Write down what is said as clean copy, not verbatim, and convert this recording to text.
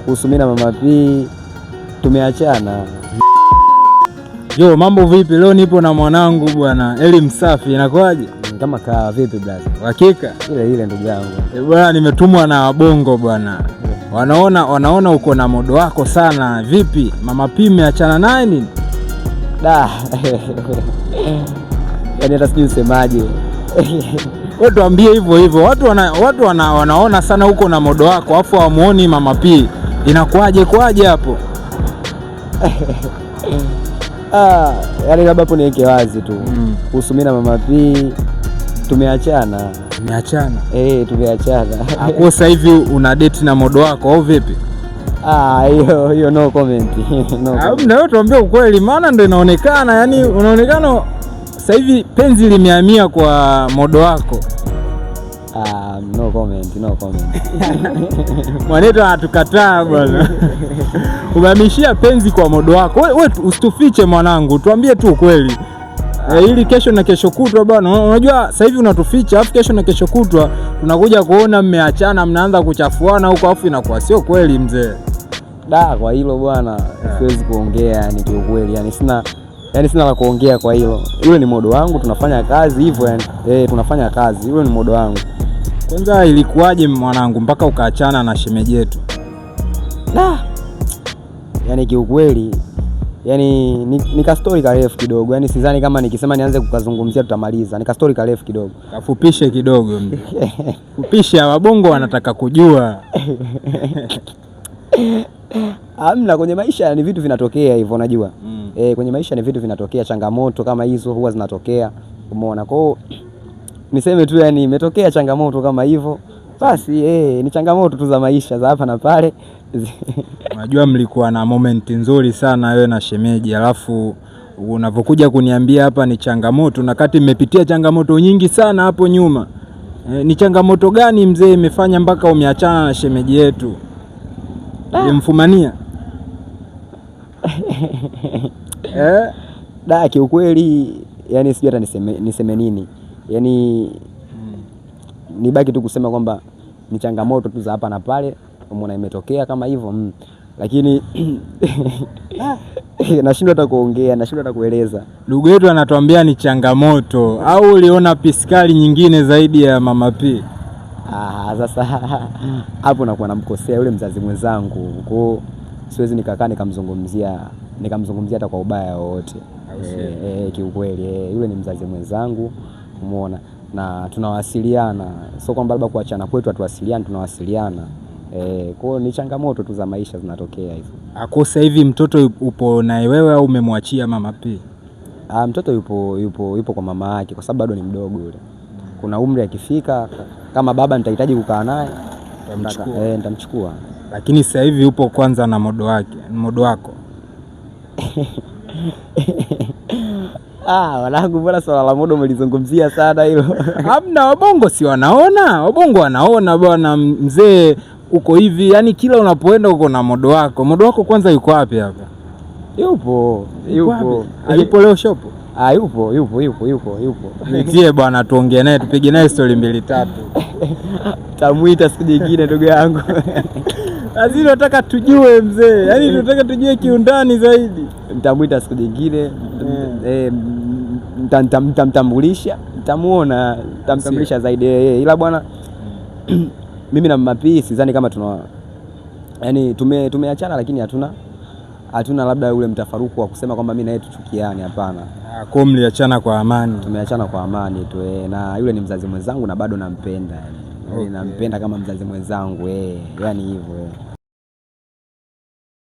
kuhusu mimi na Mama P tumeachana. Yo, mambo vipi? Leo nipo na mwanangu bwana, Eli Msafi, inakuaje? Kama kaa vipi brother? Hakika ile ndugu yangu. Bwana, nimetumwa na wabongo bwana. Wanaona uko na modo wako sana. Vipi? Mama P umeachana naye nini? Da. Yaani hata sijui usemaje. Wewe tuambie hivyo. Watu wanaona sana uko na modo wako afu hawamuoni Mama P. Inakuaje hapo? Yaani labda hapo niweke wazi tu. Kuhusu mimi na Mama P tumeachana. Tumeachana. Hapo sasa hivi una date na modo wako au vipi? Hiyo no comment. Na wewe tuambie ukweli, maana ndio inaonekana, yani unaonekana sasa hivi penzi limehamia kwa modo wako. No comment. Mwanetu anatukataa bwana. Umehamishia penzi kwa modo wako. Wewe usitufiche mwanangu, tuambie tu ukweli. Ili kesho na kesho kutwa bwana, unajua sasa hivi unatuficha, afu kesho na kesho kutwa tunakuja kuona mmeachana, mnaanza kuchafuana huko, afu inakuwa sio kweli mzee. Kwa hilo bwana, siwezi kuongea yani kiukweli, yani sina la kuongea kwa hilo. Yule ni modo wangu, tunafanya kazi hivyo yani. Tunafanya kazi. Yule ni modo wangu. Kwanza ilikuwaje mwanangu mpaka ukaachana na shemeji yetu? Yani kiukweli, yani nika story karefu kidogo. Yani sidhani kama nikisema nianze kukazungumzia tutamaliza. Nika story karefu kidogo. Kafupishe kidogo mzee. Fupisha, wabongo wanataka kujua. Amna, kwenye maisha ni vitu vinatokea hivyo unajua. Kwenye maisha ni vitu vinatokea, changamoto kama hizo huwa zinatokea. Umeona? Kwa hiyo niseme tu yani imetokea changamoto kama hivyo. Basi ni changamoto tu za maisha za hapa na pale. Unajua mlikuwa na moment nzuri sana wewe na shemeji, alafu unapokuja kuniambia hapa ni changamoto, na kati mmepitia changamoto nyingi sana hapo nyuma. Ni changamoto gani mzee imefanya mpaka umeachana na shemeji yetu? Ulimfumania? Kiukweli yani sijui hata niseme nini. Yani nibaki tu kusema kwamba ni changamoto tu za hapa na pale, umeona imetokea kama hivyo. Lakini nashindwa hata kuongea, nashindwa hata kueleza. Ndugu yetu anatuambia ni changamoto, au uliona piskali nyingine zaidi ya Mama P? Sasa hapo nakuwa namkosea yule mzazi mwenzangu. Kwa hiyo siwezi nikakaa nikamzungumzia hata kwa ubaya wowote. Kiukweli yule ni mzazi mwenzangu, umeona, na tunawasiliana. Sio kwamba labda kuachana kwetu hatuwasiliani, tunawasiliana. Kwa hiyo ni changamoto tu za maisha zinatokea hivyo. Sasa hivi mtoto upo naye wewe au umemwachia Mama P? Mtoto yupo kwa mama yake kwa sababu bado ni mdogo yule. Kuna umri akifika kama baba nitahitaji kukaa naye nitamchukua. Lakini sasa hivi upo kwanza na modo wako. Wanangu, mbona swala la modo umelizungumzia sana hilo? Hamna, wabongo si wanaona? Wabongo wanaona bwana mzee uko hivi, yani kila unapoenda uko na modo wako. Modo wako kwanza yuko wapi hapa? Yupo. Alipo leo shopo? Yupo. Nitie bwana tuongee naye, tupige naye story 2-3. Tamuita siku nyingine ndugu yangu. Lazima nataka tujue mzee. Yaani tunataka tujue kiundani zaidi. Nitamuita siku nyingine. Nitamtambulisha, nitamuona, nitamtambulisha zaidi. Ila bwana mimi na Mama P sidhani kama yani tumeachana, lakini hatuna labda ule mtafaruku wa kusema kwamba mimi na yeye tuchukiane, hapana. Kwa mliachana kwa amani? Tumeachana kwa amani tu. Na yule ni mzazi mwenzangu na bado nampenda yani. Nampenda kama mzazi mwenzangu yani hivyo.